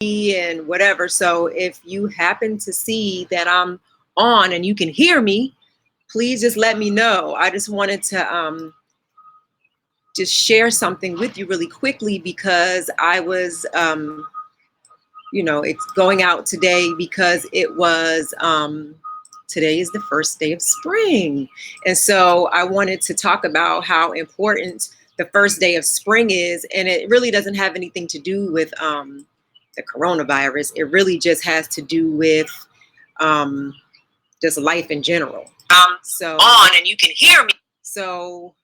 and whatever. So if you happen to see that I'm on and you can hear me, please just let me know. I just wanted to just share something with you really quickly because I was, it's going out today because it was, today is the first day of spring. And so I wanted to talk about how important the first day of spring is. And it really doesn't have anything to do with the coronavirus. It really just has to do with just life in general. So on and you can hear me. So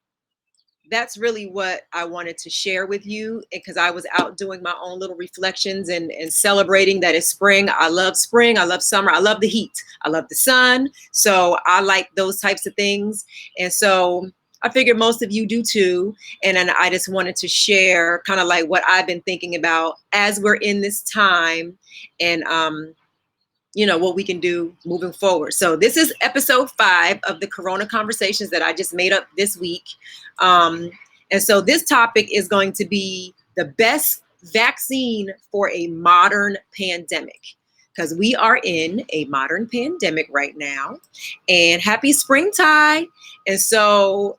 that's really what I wanted to share with you, because I was out doing my own little reflections and celebrating that it's spring. I love spring. I love summer. I love the heat. I love the sun. So I like those types of things. And so I figured most of you do too. And then I just wanted to share kind of like what I've been thinking about as we're in this time, and what we can do moving forward. So this is episode 5 of the Corona Conversations that I just made up this week. And so this topic is going to be the best vaccine for a modern pandemic, because we are in a modern pandemic right now. And happy springtime. And so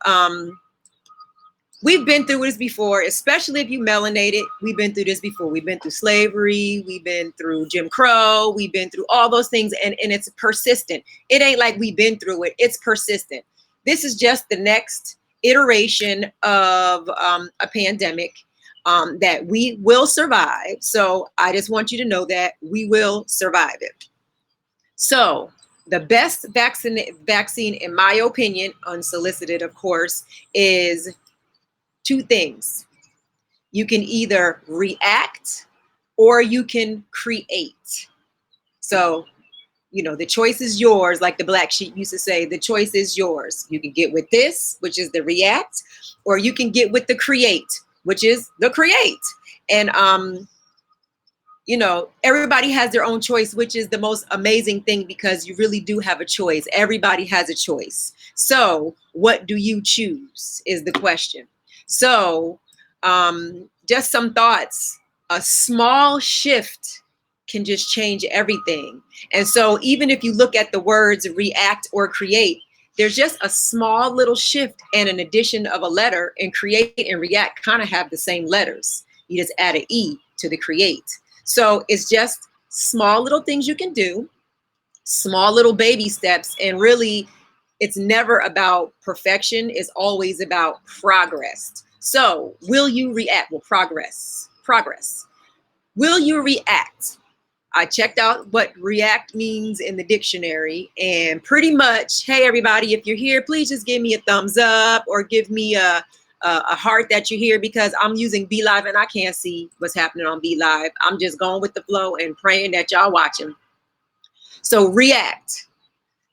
we've been through this before, especially if you melanated. We've been through this before. We've been through slavery. We've been through Jim Crow. We've been through all those things, and it's persistent. It ain't like we've been through it. It's persistent. This is just the next iteration of a pandemic that we will survive. So I just want you to know that we will survive it. So the best vaccine, in my opinion, unsolicited, of course, is 2 things. You can either react or you can create. So, the choice is yours. Like the Black Sheep used to say, the choice is yours. You can get with this, which is the react, or you can get with the create, which is the create. And, everybody has their own choice, which is the most amazing thing, because you really do have a choice. Everybody has a choice. So what do you choose is the question. So just some thoughts. A small shift can just change everything. And so even if you look at the words react or create, there's just a small little shift and an addition of a letter, and create and react kind of have the same letters. You just add an E to the create. So it's just small little things you can do, small little baby steps, and really it's never about perfection. It's always about progress. So will you react? Well, progress. Will you react? I checked out what react means in the dictionary, and pretty much, hey, everybody, if you're here, please just give me a thumbs up or give me a heart that you're here, because I'm using Be Live and I can't see what's happening on Be Live. I'm just going with the flow and praying that y'all watching. So react.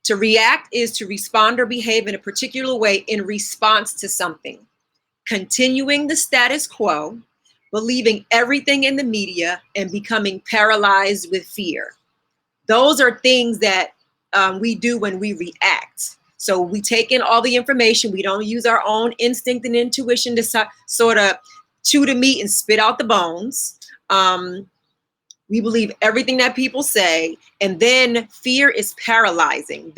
To react is to respond or behave in a particular way in response to something. Continuing the status quo, believing everything in the media, and becoming paralyzed with fear. Those are things that we do when we react. So we take in all the information. We don't use our own instinct and intuition to sort of chew the meat and spit out the bones. We believe everything that people say, and then fear is paralyzing.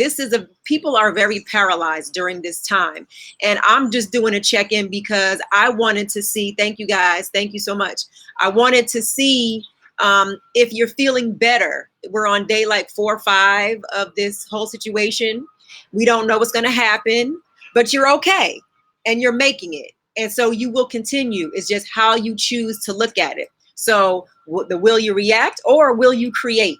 People are very paralyzed during this time. And I'm just doing a check-in because I wanted to see, thank you guys, thank you so much. I wanted to see if you're feeling better. We're on day like 4 or 5 of this whole situation. We don't know what's going to happen, but you're okay and you're making it. And so you will continue. It's just how you choose to look at it. So will you react or will you create?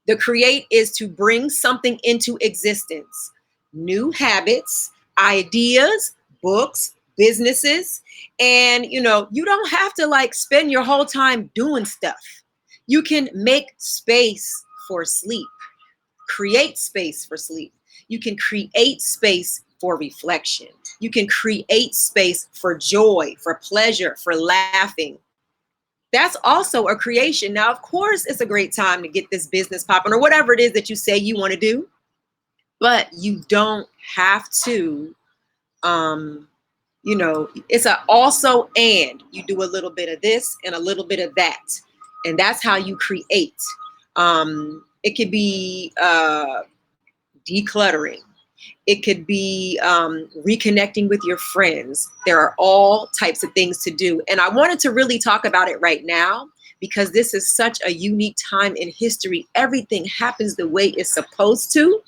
The create is to bring something into existence. New habits, ideas, books, businesses. And, you don't have to like spend your whole time doing stuff. You can make space for sleep. Create space for sleep. You can create space for reflection. You can create space for joy, for pleasure, for laughing. That's also a creation. Now, of course, it's a great time to get this business popping or whatever it is that you say you want to do, but you don't have to, it's a also and. You do a little bit of this and a little bit of that. And that's how you create. It could be decluttering. It could be reconnecting with your friends. There are all types of things to do. And I wanted to really talk about it right now because this is such a unique time in history. Everything happens the way it's supposed to.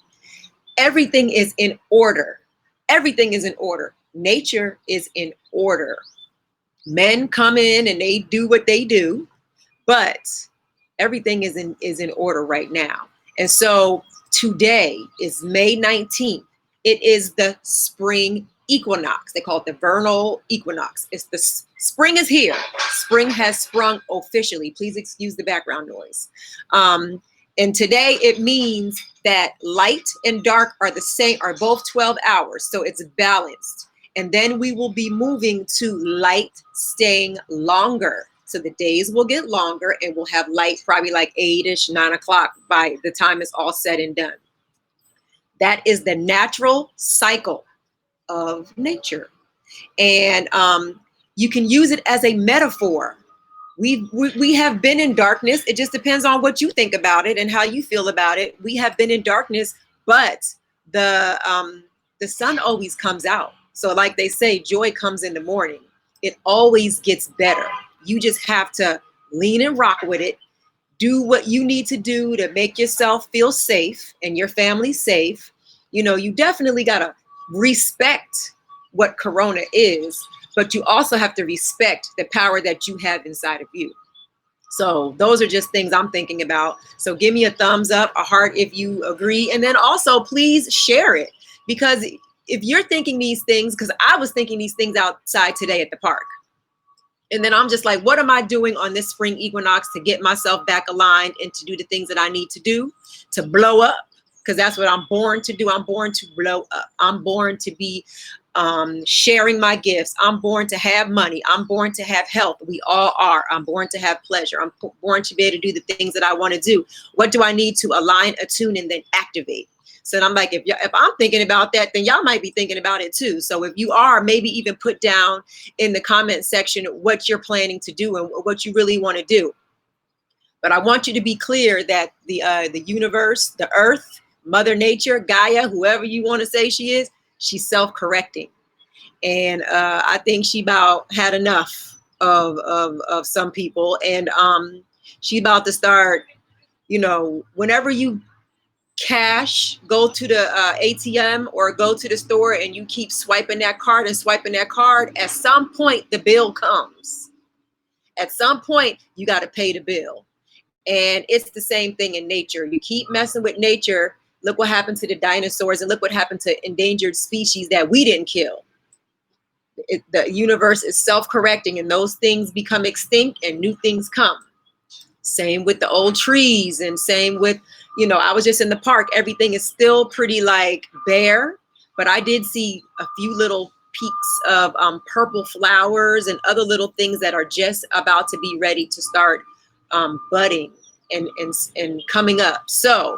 Everything is in order. Everything is in order. Nature is in order. Men come in and they do what they do, but everything is in order right now. And so today is May 19th. It is the spring equinox. They call it the vernal equinox. It's the spring is here. Spring has sprung officially. Please excuse the background noise. And today it means that light and dark are the same, are both 12 hours. So it's balanced. And then we will be moving to light staying longer. So the days will get longer and we'll have light probably like 8-ish, 9 o'clock by the time it's all said and done. That is the natural cycle of nature. And you can use it as a metaphor. We have been in darkness. It just depends on what you think about it and how you feel about it. We have been in darkness, but the sun always comes out. So like they say, joy comes in the morning. It always gets better. You just have to lean and rock with it. Do what you need to do to make yourself feel safe and your family safe. You know, you definitely got to respect what Corona is, but you also have to respect the power that you have inside of you. So those are just things I'm thinking about. So give me a thumbs up, a heart if you agree. And then also please share it, because if you're thinking these things, because I was thinking these things outside today at the park. And then I'm just like, what am I doing on this spring equinox to get myself back aligned and to do the things that I need to do to blow up? Because that's what I'm born to do. I'm born to blow up. I'm born to be sharing my gifts. I'm born to have money. I'm born to have health. We all are. I'm born to have pleasure. I'm born to be able to do the things that I want to do. What do I need to align, attune, and then activate? So I'm like, if I'm thinking about that, then y'all might be thinking about it too. So if you are, maybe even put down in the comment section what you're planning to do and what you really want to do. But I want you to be clear that the universe, the earth, Mother Nature, Gaia, whoever you want to say she is, she's self-correcting. And I think she about had enough of some people. And she about to start, you know, whenever you cash, go to the ATM or go to the store and you keep swiping that card and swiping that card, at some point the bill comes. At some point you got to pay the bill. And it's the same thing in nature. You keep messing with nature. Look what happened to the dinosaurs and look what happened to endangered species that we didn't kill. The universe is self-correcting and those things become extinct and new things come. Same with the old trees and same with, you know, I was just in the park. Everything is still pretty like bare, but I did see a few little peaks of purple flowers and other little things that are just about to be ready to start budding and coming up. So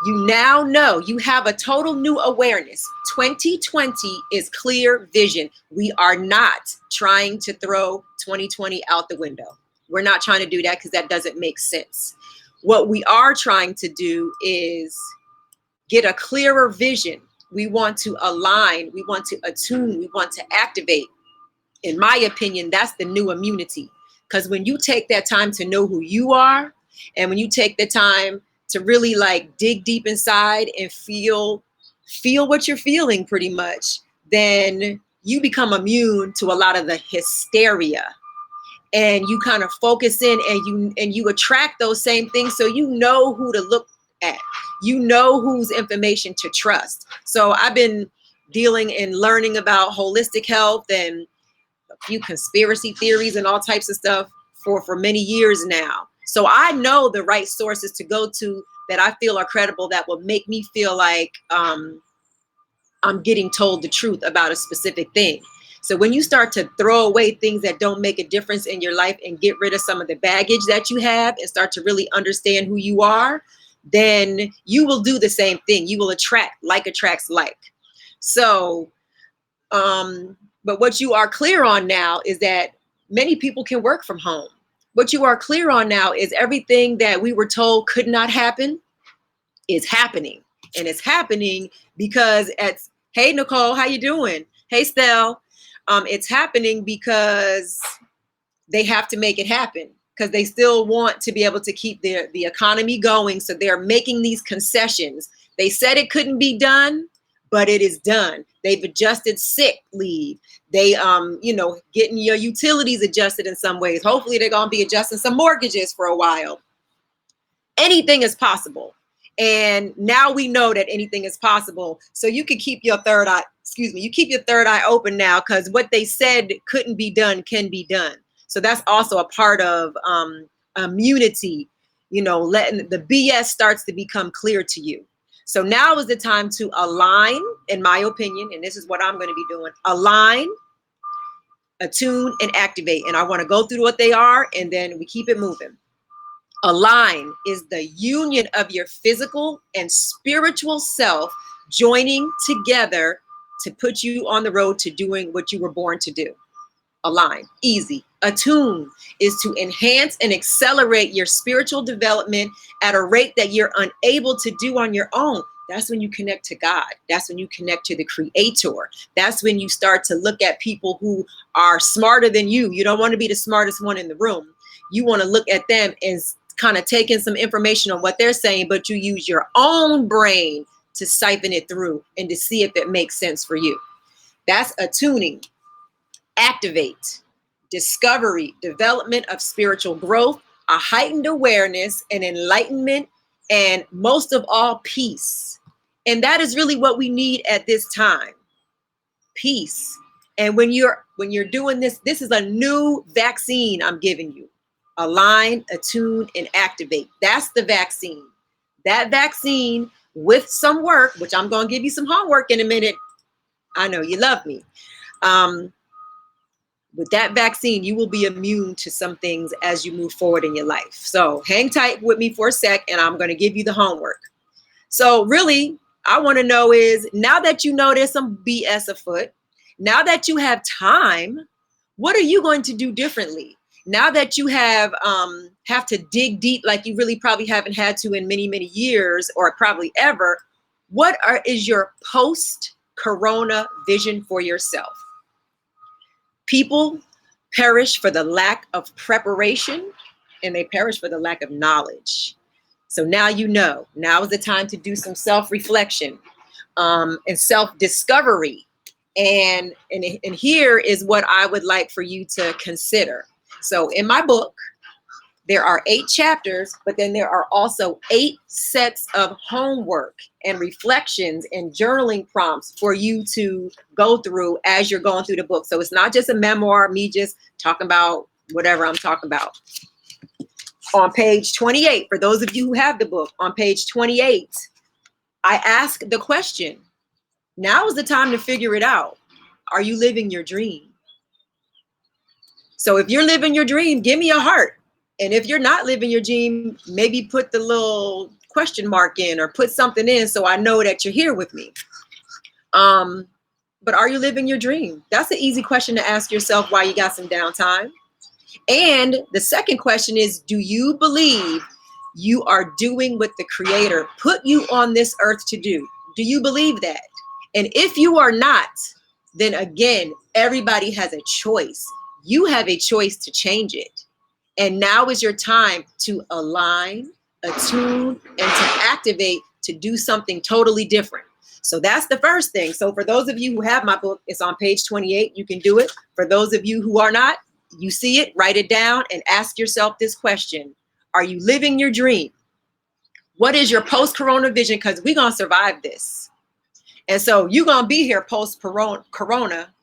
you now know you have a total new awareness. 2020 is clear vision. We are not trying to throw 2020 out the window. We're not trying to do that because that doesn't make sense. What we are trying to do is get a clearer vision. We want to align. We want to attune. We want to activate. In my opinion, that's the new immunity. Because when you take that time to know who you are, and when you take the time to really like dig deep inside and feel what you're feeling pretty much, then you become immune to a lot of the hysteria. And you kind of focus in and you attract those same things. So you know who to look at. You know whose information to trust. So I've been dealing and learning about holistic health and a few conspiracy theories and all types of stuff for many years now. So I know the right sources to go to that I feel are credible, that will make me feel like I'm getting told the truth about a specific thing. So when you start to throw away things that don't make a difference in your life and get rid of some of the baggage that you have and start to really understand who you are, then you will do the same thing. You will attract, like attracts like. So, but what you are clear on now is that many people can work from home. what you are clear on now is everything that we were told could not happen is happening. And it's happening because hey, Nicole, how you doing? Hey, Stell. It's happening because they have to make it happen, because they still want to be able to keep the economy going. So they're making these concessions. They said it couldn't be done, but it is done. They've adjusted sick leave. They, getting your utilities adjusted in some ways. Hopefully they're going to be adjusting some mortgages for a while. Anything is possible. And now we know that anything is possible. So you can keep your third eye, you keep your third eye open now, because what they said couldn't be done can be done. So that's also a part of immunity, letting the BS starts to become clear to you. So now is the time to align, in my opinion, and this is what I'm going to be doing: align, attune, and activate. And I want to go through what they are, and then we keep it moving. Align is the union of your physical and spiritual self joining together to put you on the road to doing what you were born to do. Align, easy. Attune is to enhance and accelerate your spiritual development at a rate that you're unable to do on your own. That's when you connect to God. That's when you connect to the Creator. That's when you start to look at people who are smarter than you. You don't want to be the smartest one in the room. You want to look at them and kind of take in some information on what they're saying, but you use your own brain to siphon it through and to see if it makes sense for you. That's attuning. Activate, discovery, development of spiritual growth, a heightened awareness and enlightenment, and most of all, peace. And that is really what we need at this time. Peace. And when you're doing this, this is a new vaccine I'm giving you. Align, attune, and activate. That's the vaccine. That vaccine, with some work, which I'm going to give you some homework in a minute. I know you love me. With that vaccine, you will be immune to some things as you move forward in your life. So hang tight with me for a sec, and I'm going to give you the homework. So really, I want to know is, now that you know there's some BS afoot, now that you have time, what are you going to do differently? Now that you have to dig deep like you really probably haven't had to in many, many years, or probably ever, what is your post-corona vision for yourself? People perish for the lack of preparation, and they perish for the lack of knowledge. So now you know. Now is the time to do some self-reflection and self-discovery. And here is what I would like for you to consider. So in my book, there are 8 chapters, but then there are also 8 sets of homework and reflections and journaling prompts for you to go through as you're going through the book. So it's not just a memoir, me just talking about whatever I'm talking about. On page 28, for those of you who have the book, on page 28, I ask the question, now is the time to figure it out. Are you living your dream? So if you're living your dream, give me a heart. And if you're not living your dream, maybe put the little question mark in or put something in so I know that you're here with me. But are you living your dream? That's an easy question to ask yourself while you got some downtime. And the second question is, do you believe you are doing what the Creator put you on this earth to do? Do you believe that? And if you are not, then again, everybody has a choice. You have a choice to change it. And now is your time to align, attune, and to activate to do something totally different. So that's the first thing. So for those of you who have my book, it's on page 28. You can do it. For those of you who are not, you see it, write it down, and ask yourself this question. Are you living your dream? What is your post-corona vision? Because we're going to survive this. And so you're going to be here post-corona.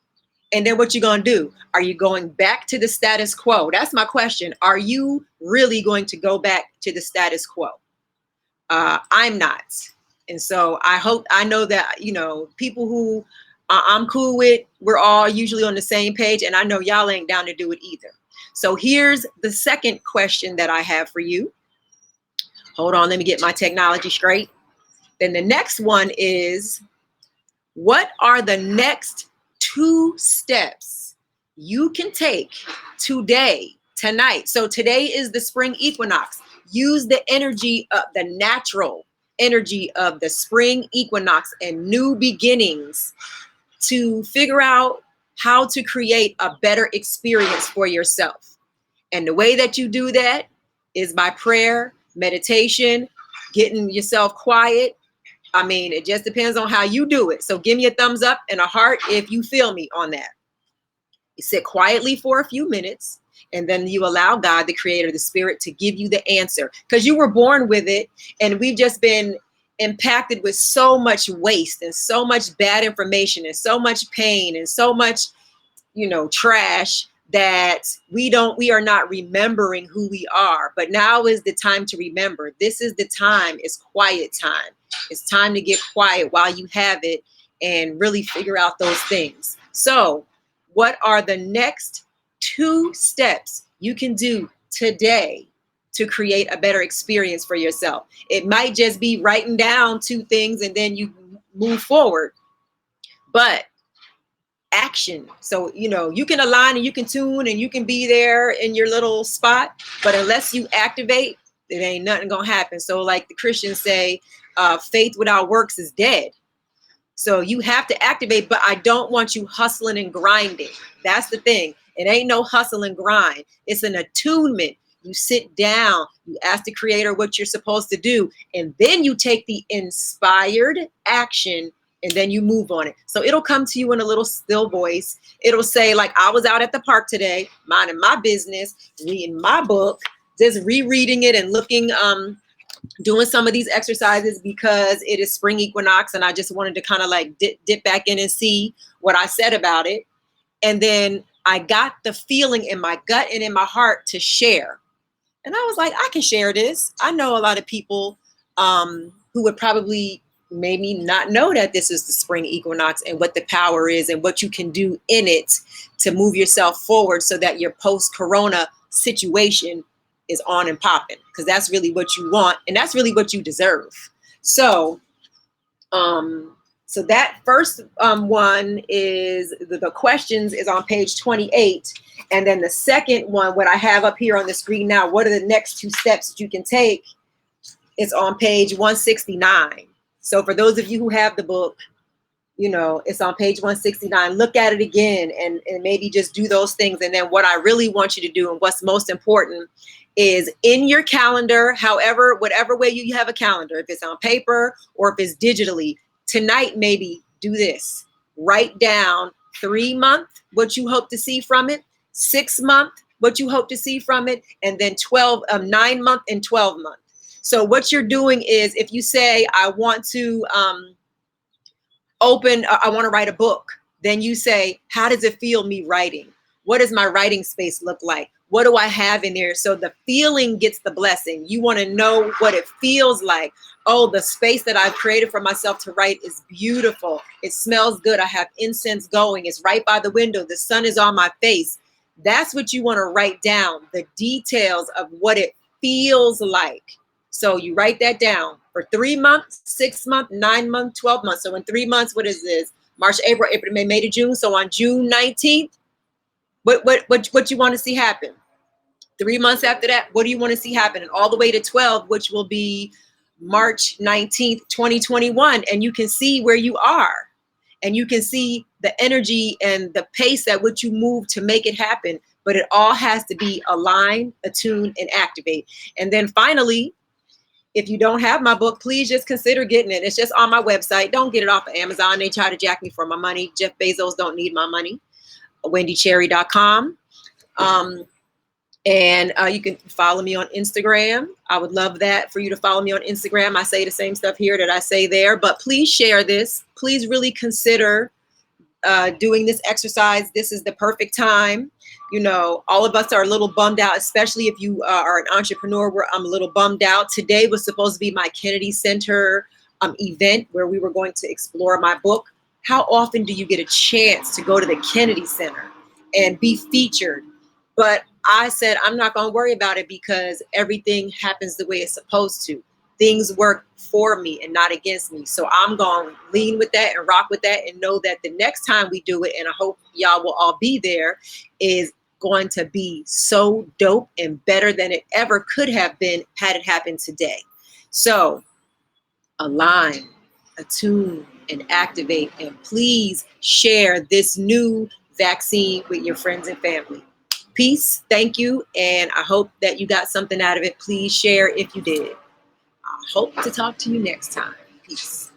And then what you going to do? Are you going back to the status quo? That's my question. Are you really going to go back to the status quo? I'm not. And so I know that, people who I'm cool with, we're all usually on the same page. And I know y'all ain't down to do it either. So here's the second question that I have for you. Hold on, let me get my technology straight. Then the next one is, what are the next 2 steps you can take today tonight. So today is the spring equinox. Use the energy of the natural energy of the spring equinox and new beginnings to figure out how to create a better experience for yourself. And the way that you do that is by prayer, meditation, getting yourself quiet. I mean, it just depends on how you do it. So give me a thumbs up and a heart if you feel me on that. You sit quietly for a few minutes, and then you allow God, the creator, the spirit, to give you the answer, because you were born with it. And we've just been impacted with so much waste and so much bad information and so much pain and so much, trash, that we are not remembering who we are. But now is the time to remember. This is the time. It's quiet time. It's time to get quiet while you have it and really figure out those things. So what are the next 2 steps you can do today to create a better experience for yourself? It might just be writing down 2 things and then you move forward. But action. So, you can align and you can tune and you can be there in your little spot, but unless you activate, there ain't nothing gonna happen. So like the Christians say, faith without works is dead. So you have to activate, but I don't want you hustling and grinding. That's the thing. It ain't no hustle and grind. It's an attunement. You sit down, you ask the creator what you're supposed to do, and then you take the inspired action, and then you move on it. So it'll come to you in a little still voice. It'll say, like, I was out at the park today, minding my business, reading my book, just rereading it and looking, doing some of these exercises because it is spring equinox. And I just wanted to kind of like dip back in and see what I said about it. And then I got the feeling in my gut and in my heart to share. And I was like, I can share this. I know a lot of people who would probably maybe not know that this is the spring equinox and what the power is and what you can do in it to move yourself forward so that your post-corona situation is on and popping, because that's really what you want and that's really what you deserve. So so that first one is the questions is on page 28. And then the second one, what I have up here on the screen now, what are the next 2 steps that you can take? It's on page 169. So for those of you who have the book, it's on page 169. Look at it again and maybe just do those things. And then what I really want you to do and what's most important is in your calendar, whatever way you have a calendar, if it's on paper or if it's digitally, tonight maybe do this. Write down 3 months, what you hope to see from it, 6 months, what you hope to see from it, and then 9 month and 12 month. So what you're doing is, if you say, I want to I want to write a book, then you say, how does it feel me writing? What does my writing space look like? What do I have in there? So the feeling gets the blessing. You want to know what it feels like. Oh, the space that I've created for myself to write is beautiful. It smells good. I have incense going. It's right by the window. The sun is on my face. That's what you want to write down, the details of what it feels like. So you write that down for 3 months, 6 months, 9 months, 12 months. So in 3 months, what is this? March, April, May to June. So on June 19th, what you want to see happen? 3 months after that, what do you want to see happen? And all the way to 12, which will be March 19th, 2021. And you can see where you are. And you can see the energy and the pace at which you move to make it happen. But it all has to be aligned, attuned, and activate. And then finally, if you don't have my book, please just consider getting it. It's just on my website. Don't get it off of Amazon. They try to jack me for my money. Jeff Bezos don't need my money. WendyCherry.com. And you can follow me on Instagram. I would love that for you to follow me on Instagram. I say the same stuff here that I say there, but please share this. Please really consider doing this exercise. This is the perfect time. All of us are a little bummed out, especially if you are an entrepreneur, where I'm a little bummed out. Today was supposed to be my Kennedy Center event where we were going to explore my book. How often do you get a chance to go to the Kennedy Center and be featured? But I said, I'm not going to worry about it because everything happens the way it's supposed to. Things work for me and not against me. So I'm going to lean with that and rock with that and know that the next time we do it, and I hope y'all will all be there, is going to be so dope and better than it ever could have been had it happened today. So align, attune, and activate. And please share this new vaccine with your friends and family. Peace. Thank you. And I hope that you got something out of it. Please share if you did. I hope to talk to you next time. Peace.